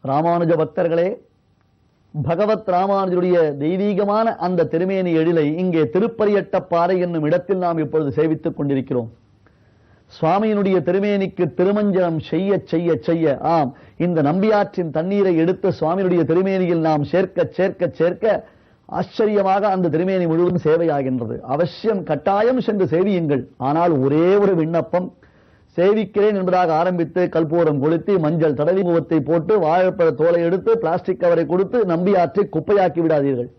ராமானுஜ பக்தர்களே, பகவத் ராமானுஜருடைய தெய்வீகமான அந்த திருமேனி எழிலை இங்கே திருப்பரியட்டப்பாறை என்னும் இடத்தில் நாம் இப்பொழுது சேவித்துக் கொண்டிருக்கிறோம். சுவாமியினுடைய திருமேனிக்கு திருமஞ்சனம் செய்ய செய்ய செய்ய இந்த நம்பியாற்றின் தண்ணீரை எடுத்து சுவாமியினுடைய திருமேனியில் நாம் சேர்க்க சேர்க்க சேர்க்க ஆச்சரியமாக அந்த திருமேனி முழுவதும் சேவையாகின்றது. அவசியம் கட்டாயம் சென்று சேவியுங்கள். ஆனால் ஒரே ஒரு விண்ணப்பம், சேவிக்கிறேன் என்பதாக ஆரம்பித்து கல்பூரம் கொளுத்தி மஞ்சள் தடவி முகத்தை போட்டு வாழைப்பழ தோலை எடுத்து பிளாஸ்டிக் கவரை கொடுத்து நம்பியாற்றை குப்பையாக்கி விடாதீர்கள்.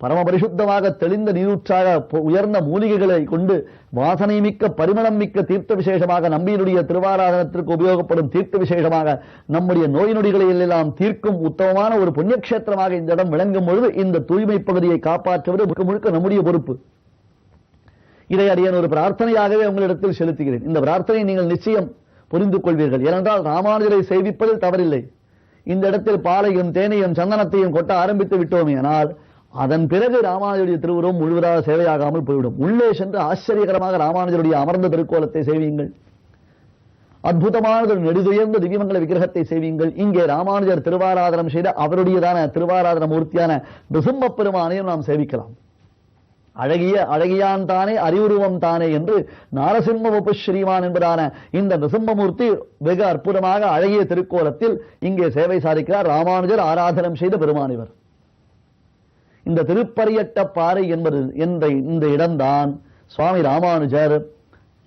பரம பரிசுத்தமாக தெளிந்த நீரூற்றாக உயர்ந்த மூலிகைகளை கொண்டு வாசனை மிக்க பரிமளம் மிக்க தீர்த்த விசேஷமாக நம்பியினுடைய திருவாராதனத்திற்கு உபயோகப்படும் தீர்த்த விசேஷமாக நம்முடைய நோய் நொடிகளை எல்லாம் தீர்க்கும் உத்தமமான ஒரு புண்ணியக்ஷேத்திரமாக இந்த இடம் விளங்கும் பொழுது இந்த தூய்மை பகுதியை காப்பாற்றுவது முழுக்க முழுக்க நம்முடைய பொறுப்பு. இதை அடியேன் ஒரு பிரார்த்தனையாகவே உங்களிடத்தில் செலுத்துகிறேன். இந்த பிரார்த்தனையை நீங்கள் நிச்சயம் புரிந்து கொள்வீர்கள். ஏனென்றால் ராமானுஜரை சேவிப்பதில் தவறில்லை. இந்த இடத்தில் பாலையும் தேனையும் சந்தனத்தையும் கொட்ட ஆரம்பித்து விட்டோமே, ஆனால் அதன் பிறகு ராமானுஜருடைய திருவுருவம் முழுவதாக சேவையாகாமல் போய்விடும். உள்ளே சென்று ஆச்சரியகரமாக ராமானுஜருடைய அமர்ந்த திருக்கோலத்தை சேவியுங்கள். அற்புதமான நெடுதுயர்ந்த திவ்யமங்கல விக்கிரகத்தை சேவியுங்கள். இங்கே ராமானுஜர் திருவாராதனம் செய்த அவருடையதான திருவாராதன மூர்த்தியான நிருசிம்ம பெருமானையும் நாம் சேவிக்கலாம். அழகிய அழகியான் தானே அறிவுருவம் தானே என்று நாரசிம்ம உபஸ்ரீமான் என்பதான இந்த நிருசிம்மமூர்த்தி வெகு அற்புதமாக அழகிய திருக்கோலத்தில் இங்கே சேவை சாதிக்கிறார். ராமானுஜர் ஆராதனம் செய்த பெருமானிவர். இந்த திருப்பரியட்டப்பாறை என்பது இந்த இடம்தான் சுவாமி ராமானுஜர்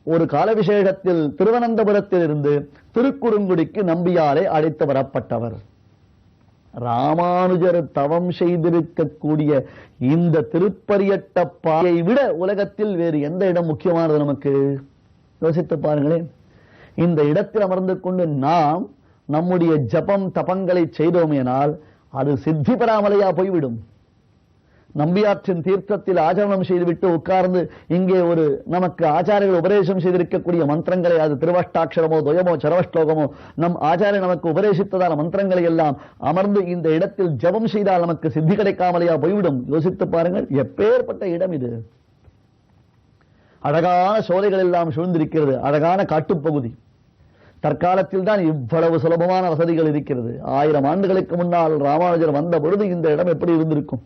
ஒரு கால விசேஷத்தில் திருவனந்தபுரத்தில் இருந்து திருக்குறுங்குடிக்கு நம்பியாரை அழைத்து வரப்பட்டவர். ராமானுஜர் தவம் செய்திருக்கக்கூடிய இந்த திருப்பரியட்டப்பாறையை விட உலகத்தில் வேறு எந்த இடம் முக்கியமானது? நமக்கு யோசித்து பாருங்களேன். இந்த இடத்தில் அமர்ந்து கொண்டு நாம் நம்முடைய ஜபம் தபங்களை செய்தோமேனால் அது சித்தி பெறாமலையா போய்விடும். நம்பியாற்றின் தீர்த்தத்தில் ஆச்சரணம் செய்துவிட்டு உட்கார்ந்து இங்கே ஒரு நமக்கு ஆச்சாரியர்கள் உபதேசம் செய்திருக்கக்கூடிய மந்திரங்களை, அது திருவஷ்டாட்சரமோ துயமோ சரவஸ்லோகமோ, நம் ஆச்சாரியர் நமக்கு உபதேசித்ததான மந்திரங்களை எல்லாம் அமர்ந்து இந்த இடத்தில் ஜபம் செய்தால் நமக்கு சித்தி கிடைக்காமலையா போய்விடும். யோசித்து பாருங்கள், எப்பேற்பட்ட இடம் இது. அழகான சோலைகள் எல்லாம் சூழ்ந்திருக்கிறது. அழகான காட்டுப்பகுதி. தற்காலத்தில் தான் இவ்வளவு சுலபமான வசதிகள் இருக்கிறது. 1000 ஆண்டுகளுக்கு முன்னால் ராமானுஜர் வந்த பொழுது இந்த இடம் எப்படி இருந்திருக்கும்?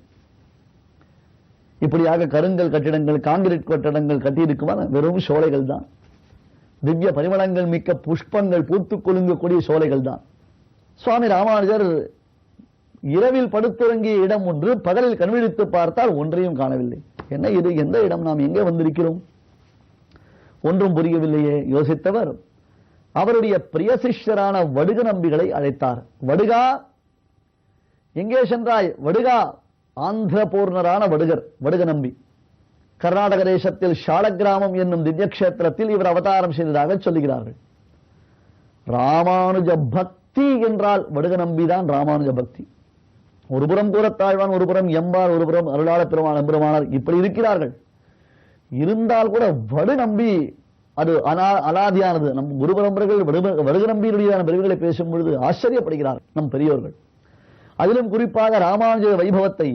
இப்படியாக கருங்கல் கட்டிடங்கள், காங்கிரீட் கட்டிடங்கள் கட்டியிருக்குமா? வெறும் சோலைகள் தான். திவ்ய பரிமளங்கள் மிக்க புஷ்பங்கள் பூத்து கொழுங்கக்கூடிய சோலைகள் தான். சுவாமி ராமானுஜர் இரவில் படுத்துறங்கிய இடம் ஒன்று, பகலில் கண்விழித்து பார்த்தால் ஒன்றையும் காணவில்லை. என்ன இது? எந்த இடம்? நாம் எங்கே வந்திருக்கிறோம்? ஒன்றும் புரியவில்லையே. யோசித்தவர் அவருடைய பிரிய சிஷ்யரான வடுக நம்பிகளை அழைத்தார். வடுகா, எங்கே சென்றாய்? வடுகா, ஆந்திர பூர்ணரான வடுக நம்பி கர்நாடக தேசத்தில் ஷாலகிராமம் என்னும் திவ்யக்ஷேத்திரத்தில் இவர் அவதாரம் செய்ததாக சொல்லுகிறார்கள். ராமானுஜ பக்தி என்றால் வடுக நம்பிதான் ராமானுஜ பக்தி. ஒருபுறம் கூறத்தாழ்வான், ஒருபுறம் எம்பார், ஒருபுறம் அருளாள பெருமாள் எம்பெருமானார் இப்படி இருக்கிறார்கள். இருந்தால் கூட வடு நம்பி அது அலாதியானது. நம் குரு பரம்பரைகள் வடுக நம்பியுடையான பெருமைகளை பேசும் பொழுது ஆச்சரியப்படுகிறார் நம் பெரியோர்கள். அதிலும் குறிப்பாக ராமானுஜ வைபவத்தை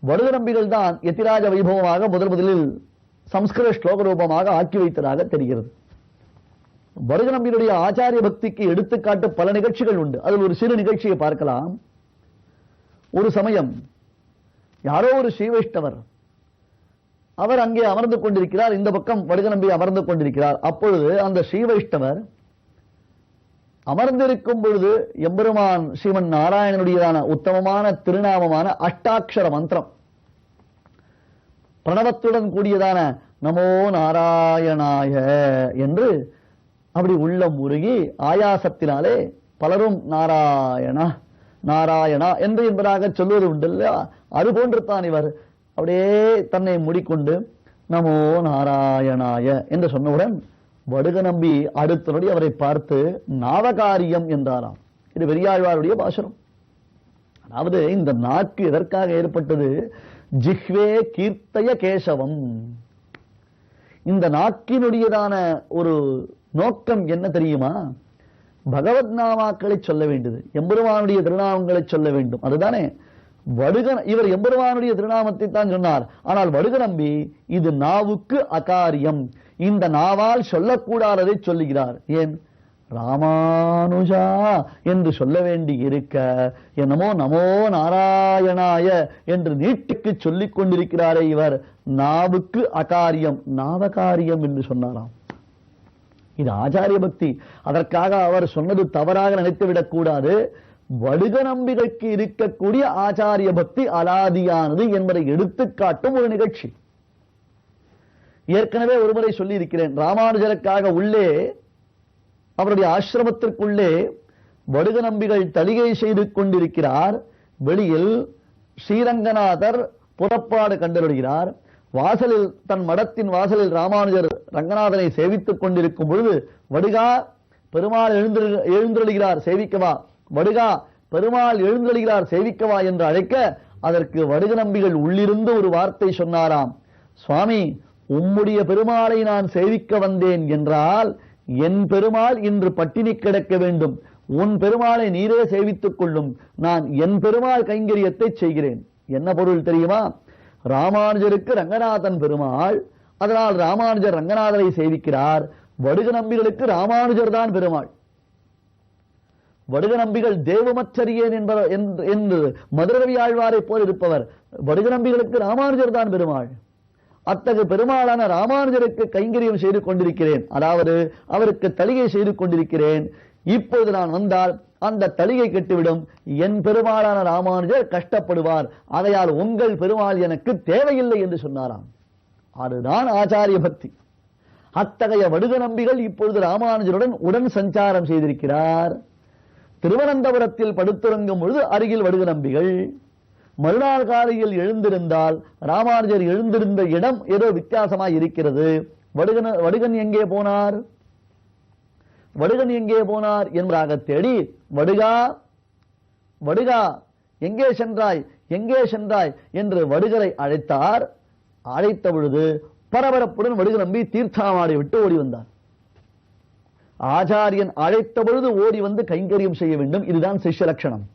வடுக நம்பிகள் தான் யதிராஜ வைபவமாக முதலில் சம்ஸ்கிருத ஸ்லோக ரூபமாக ஆக்கி வைத்ததாக தெரிகிறது. வடுக நம்பியுடைய ஆச்சாரிய பக்திக்கு எடுத்துக்காட்டு பல நிகழ்ச்சிகள் உண்டு. அதில் ஒரு சிறு நிகழ்ச்சியை பார்க்கலாம். ஒரு சமயம் யாரோ ஒரு ஸ்ரீ வைஷ்ணவர் அவர் அங்கே அமர்ந்து கொண்டிருக்கிறார். இந்த பக்கம் வடுக நம்பி அமர்ந்து கொண்டிருக்கிறார். அப்பொழுது அந்த ஸ்ரீ வைஷ்ணவர் அமர்ந்திருக்கும் பொழுது எம்பெருமான் ஸ்ரீமன் நாராயணனுடையதான உத்தமமான திருநாமமான அஷ்டாட்சர மந்திரம் பிரணவத்துடன் கூடியதான நமோ நாராயணாய என்று அப்படி உள்ளம் உருகி ஆயாசத்தினாலே பலரும் நாராயணா நாராயணா என்று என்பதாக சொல்வது உண்டு இல்லையா? அதுபோன்று தான் இவர் அப்படியே தன்னை மூடிக்கொண்டு நமோ நாராயணாய என்று சொன்னவுடன் வடுக நம்பி அடுத்த நொடி அவரை பார்த்து நாவகாரியம் என்றாராம். இது பெரியாழ்வாருடைய பாசுரம். அதாவது இந்த நாக்கு எதற்காக ஏற்பட்டது? ஜிஹ்வே கீர்த்தய கேசவம். இந்த நாக்கினுடையதான ஒரு நோக்கம் என்ன தெரியுமா? பகவத் நாமாக்களை சொல்ல வேண்டியது, எம்பெருமானுடைய திருநாமங்களை சொல்ல வேண்டும். அதுதானே இவர் எம்பெருமானுடைய திருநாமத்தை தான் சொன்னார். ஆனால் வடுக நம்பி இது நாவுக்கு அகாரியம், இந்த நாவால் சொல்லக்கூடாததை சொல்லுகிறார். ஏன்? ராமானுஜா என்று சொல்ல வேண்டி இருக்க என்னமோ நமோ நாராயணாய என்று நீட்டுக்கு சொல்லிக் கொண்டிருக்கிறாரே இவர், நாவுக்கு அகாரியம், நாவகாரியம் என்று சொன்னாராம். இது ஆச்சாரிய பக்தி. அதற்காக அவர் சொன்னது தவறாக நினைத்துவிடக் கூடாது. வடுக நம்பிகளுக்கு இருக்கக்கூடிய ஆச்சாரிய பக்தி அலாதியானது என்பதை எடுத்துக்காட்டும் ஒரு நிகழ்ச்சி. ஏற்கனவே ஒருமுறை சொல்லி இருக்கிறேன். ராமானுஜருக்காக உள்ளே அவருடைய ஆசிரமத்திற்குள்ளே வடுக நம்பிகள் தலிகை செய்து கொண்டிருக்கிறார். வெளியில் ஸ்ரீரங்கநாதர் புறப்பாடு கண்டருகிறார். வாசலில், தன் மடத்தின் வாசலில் ராமானுஜர் ரங்கநாதனை சேவித்துக் கொண்டிருக்கும் பொழுது, வடுகா பெருமாள் எழுந்தருளுகிறார் சேவிக்கவா, வடுகா பெருமாள் எழுந்தருளுகிறார் சேவிக்கவா என்று அழைக்க, அதற்கு வடுக நம்பிகள் உள்ளிருந்து ஒரு வார்த்தை சொன்னாராம். சுவாமி, உம்முடைய பெருமாளை நான் சேவிக்க வந்தேன் என்றால் என் பெருமாள் இன்று பட்டினி கிடக்க வேண்டும். உன் பெருமாளை நீரே சேவித்துக் கொள்ளும், நான் என் பெருமாள் கைங்கரியத்தை செய்கிறேன். என்ன பொருள் தெரியுமா? ராமானுஜருக்கு ரங்கநாதன் பெருமாள், அதனால் ராமானுஜர் ரங்கநாதரை சேவிக்கிறார். வடுக நம்பிகளுக்கு ராமானுஜர் தான் பெருமாள். வடுக நம்பிகள் தேவமற்றறியேன் என்று மதுரகவி ஆழ்வாரை போல் இருப்பவர். வடுக நம்பிகளுக்கு ராமானுஜர் தான் பெருமாள். அத்தகு பெருமாளான ராமானுஜருக்கு கைங்கரியம் செய்து கொண்டிருக்கிறேன், அதாவது அவருக்கு தலிகை செய்து கொண்டிருக்கிறேன். இப்பொழுது நான் வந்தால் அந்த தலிகை கெட்டுவிடும், என் பெருமாளான ராமானுஜர் கஷ்டப்படுவார், ஆகையால் உங்கள் பெருமாள் எனக்கு தேவையில்லை என்று சொன்னாராம். அதுதான் ஆச்சாரிய பக்தி. அத்தகைய வடுக நம்பிகள் இப்பொழுது ராமானுஜருடன் உடன் சஞ்சாரம் செய்திருக்கிறார். திருவனந்தபுரத்தில் படுத்துறங்கும் பொழுது அருகில் வடுக நம்பிகள். மறுநாள் காலையில் எழுந்திருந்தால் ராமானுஜர் எழுந்திருந்த இடம் ஏதோ வித்தியாசமாய் இருக்கிறது. வடுகன் எங்கே போனார், வடுகன் எங்கே போனார் என்பதாக தேடி, வடுகா வடுகா எங்கே சென்றாய், எங்கே சென்றாய் என்று வடுகரை அழைத்தார். அழைத்த பொழுது பரபரப்புடன் வடுக நம்பி தீர்த்தாமாடி விட்டு ஓடி வந்தார். ஆச்சாரியன் அழைத்த பொழுது ஓடி வந்து கைங்கரியம் செய்ய வேண்டும். இதுதான் சிஷ்ய லட்சணம்.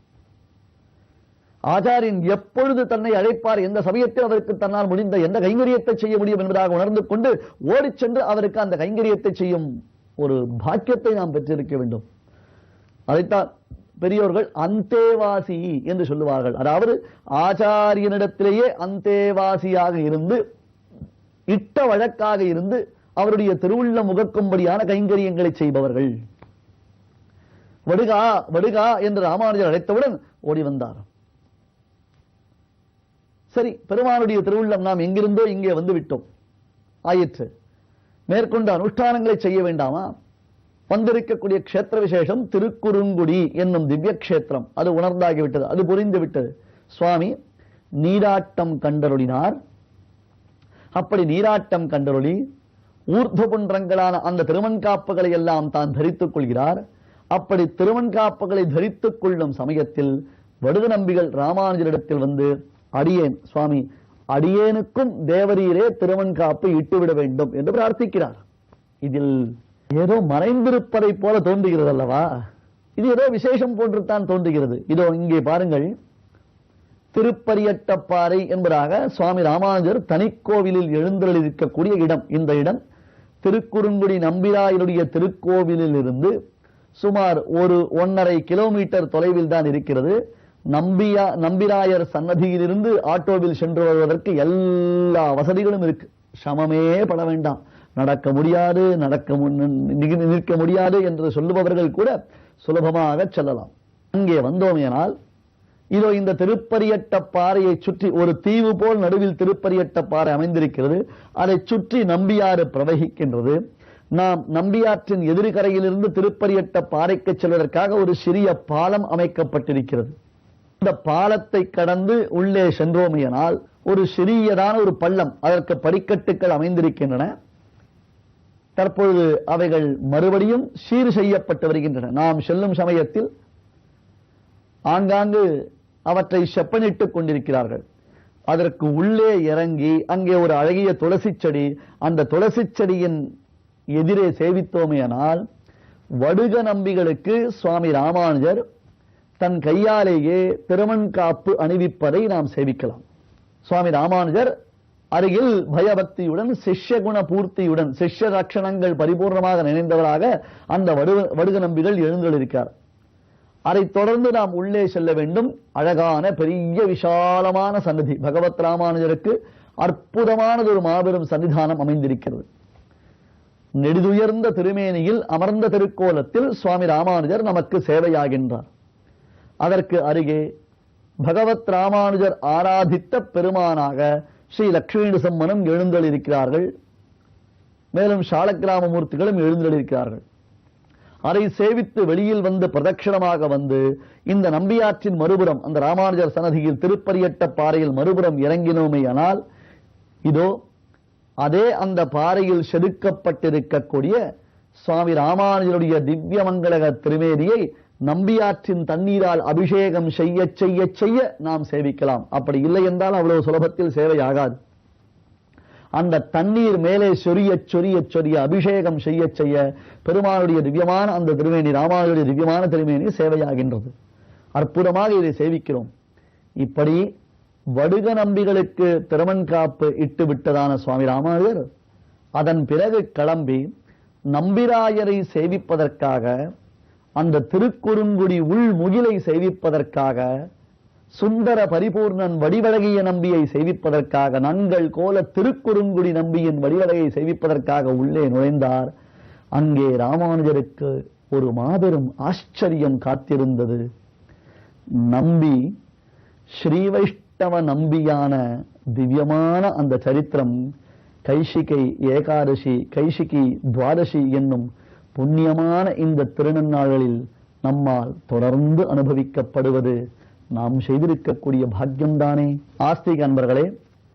ஆச்சாரியன் எப்பொழுது தன்னை அழைப்பார், எந்த சமயத்தில் அவருக்கு தன்னால் முடிந்த எந்த கைங்கரியத்தை செய்ய முடியும் என்பதாக உணர்ந்து கொண்டு ஓடிச் சென்று அவருக்கு அந்த கைங்கரியத்தை செய்யும் ஒரு பாக்கியத்தை நாம் பெற்றிருக்க வேண்டும். அதைத்தான் பெரியோர்கள் அந்தேவாசி என்று சொல்லுவார்கள். அதாவது ஆச்சாரியனிடத்திலேயே அந்தேவாசியாக இருந்து, இட்ட வழக்காக இருந்து, அவருடைய திருவுள்ள முகக்கும்படியான கைங்கரியங்களை செய்பவர்கள். வடுகா வடுகா என்று ராமானுஜர் அழைத்தவுடன் ஓடி வந்தார். சரி, பெருமானுடைய திருவுள்ளம் நாம் எங்கிருந்தோ இங்கே வந்து விட்டோம், ஆயிற்று. மேற்கொண்டு அனுஷ்டானங்களை செய்ய வேண்டாமா? வந்திருக்கக்கூடிய க்ஷேத்திர விசேஷம் திருக்குறுங்குடி என்னும் திவ்ய கஷேத்திரம். அது உணர்ந்தாகிவிட்டது, அது புரிந்து விட்டது. சுவாமி நீராட்டம் கண்டருளினார். அப்படி நீராட்டம் கண்டருளி ஊர்துபுன்றங்களான அந்த திருமண்காப்புகளை எல்லாம் தான் தரித்துக் கொள்கிறார். அப்படி திருமண்காப்புகளை தரித்துக் கொள்ளும் சமயத்தில் வடுக நம்பிகள் ராமானுஜரிடத்தில் வந்து, அடியேன் சுவாமி, அடியேனுக்கும் தேவரீரே திருமண்காப்பு இட்டுவிட வேண்டும் என்று பிரார்த்திக்கிறார். இதில் ஏதோ மறைந்திருப்பதை போல தோன்றுகிறது அல்லவா? இது ஏதோ விசேஷம் போன்றுதான் தோன்றுகிறது. இதோ இங்கே பாருங்கள், திருப்பரியட்டப்பாறை என்பதாக சுவாமி ராமானுஜர் தனிக்கோவிலில் எழுந்தருளிருக்கக்கூடிய இடம். இந்த இடம் திருக்குறுங்குடி நம்பிராயருடைய திருக்கோவிலில் இருந்து சுமார் 1.5 கிலோமீட்டர் தொலைவில் தான் இருக்கிறது. நம்பிராயர் சன்னதியிலிருந்து ஆட்டோவில் சென்று வருவதற்கு எல்லா வசதிகளும் இருக்கு. சமமே பட வேண்டாம். நடக்க முடியாது, நிற்க முடியாது என்று சொல்லுபவர்கள் கூட சுலபமாக செல்லலாம். அங்கே வந்தோமேனால் இதோ இந்த திருப்பரியட்டப்பாறையை சுற்றி ஒரு தீவு போல் நடுவில் திருப்பரியட்டப்பாறை அமைந்திருக்கிறது. அதை சுற்றி நம்பியாறு பிரவகிக்கின்றது. நாம் நம்பியாற்றின் எதிர்கரையிலிருந்து திருப்பரியட்டப்பாறைக்கு செல்வதற்காக ஒரு சிறிய பாலம் அமைக்கப்பட்டிருக்கிறது. இந்த பாலத்தை கடந்து உள்ளே சென்றோமையினால் ஒரு சிறியதான ஒரு பள்ளம், அதற்கு படிக்கட்டுகள் அமைந்திருக்கின்றன. தற்பொழுது அவைகள் மறுபடியும் சீர் செய்யப்பட்டு வருகின்றன. நாம் செல்லும் சமயத்தில் ஆங்காங்கு அவற்றை செப்பனிட்டுக் கொண்டிருக்கிறார்கள். அதற்கு உள்ளே இறங்கி அங்கே ஒரு அழகிய துளசி செடி, அந்த துளசி செடியின் எதிரே சேவித்தோமேயானால் வடுக நம்பிகளுக்கு சுவாமி ராமானுஜர் தன் கையாலேயே திருமண்காப்பு அணிவிப்பதை நாம் சேவிக்கலாம். சுவாமி ராமானுஜர் அருகில் பயபக்தியுடன் சிஷ்ய குண பூர்த்தியுடன் சிஷ்ய லட்சணங்கள் பரிபூர்ணமாக நினைந்தவராக அந்த வடுக நம்பிகள் எழுந்தொழிருக்கிறார். அதைத் தொடர்ந்து நாம் உள்ளே செல்ல வேண்டும். அழகான பெரிய விசாலமான சன்னதி, பகவத் ராமானுஜருக்கு அற்புதமானது ஒரு மாபெரும் சன்னிதானம் அமைந்திருக்கிறது. நெடுதுயர்ந்த திருமேனியில் அமர்ந்த திருக்கோலத்தில் சுவாமி ராமானுஜர் நமக்கு சேவையாகின்றார். அதற்கு அருகே பகவத் ராமானுஜர் ஆராதித்த பெருமானாக ஸ்ரீ லட்சுமி நரசிம்மனும் எழுந்தொழிருக்கிறார்கள். மேலும் சாலக்கிராமமூர்த்திகளும் எழுந்தொழிருக்கிறார்கள். அதை சேவித்து வெளியில் வந்து பிரதட்சணமாக வந்து இந்த நம்பியாற்றின் மறுபுறம் அந்த ராமானுஜர் சன்னதியில் திருப்பரியட்ட பாறையில் மறுபுறம் இறங்கினோமேயானால் இதோ அதே அந்த பாறையில் செதுக்கப்பட்டிருக்கக்கூடிய சுவாமி ராமானுஜருடைய திவ்யமங்கலக திருமேனியை நம்பியாற்றின் தண்ணீரால் அபிஷேகம் செய்ய செய்ய செய்ய நாம் சேவிக்கலாம். அப்படி இல்லை என்றால் அவ்வளவு சுலபத்தில் சேவையாகாது. அந்த தண்ணீர் மேலே சொரிய சொரிய சொரிய அபிஷேகம் செய்ய செய்ய பெருமானுடைய திவ்யமான அந்த திருமேனி, ராமானுடைய திவ்யமான திருமேனி சேவையாகின்றது. அற்புதமாக இதை சேவிக்கிறோம். இப்படி வடுக நம்பிகளுக்கு திருமண்காப்பு இட்டு விட்டதான சுவாமி ராமானுஜர் அதன் பிறகு கிளம்பி நம்பிராயரை சேவிப்பதற்காக, அந்த திருக்குறுங்குடி உள்முகிலை சேவிப்பதற்காக, சுந்தர பரிபூர்ணன் வடிவழகிய நம்பியை சேவிப்பதற்காக, நன்கள் கோல திருக்குறுங்குடி நம்பியின் வடிவழகையை சேவிப்பதற்காக உள்ளே நுழைந்தார். அங்கே ராமானுஜருக்கு ஒரு மாபெரும் ஆச்சரியம் காத்திருந்தது. நம்பி ஸ்ரீ வைஷ்ணவ நம்பியான திவ்யமான அந்த சரித்திரம் கைசிகை ஏகாதசி, கைசிகி துவாதசி என்னும் புண்ணியமான இந்த திருநன்னாள்களில் நம்மால் தொடர்ந்து அனுபவிக்கப்படுவது நாம் செய்திருக்கக்கூடிய பாக்கியம்தானே. ஆஸ்திக அன்பர்களே,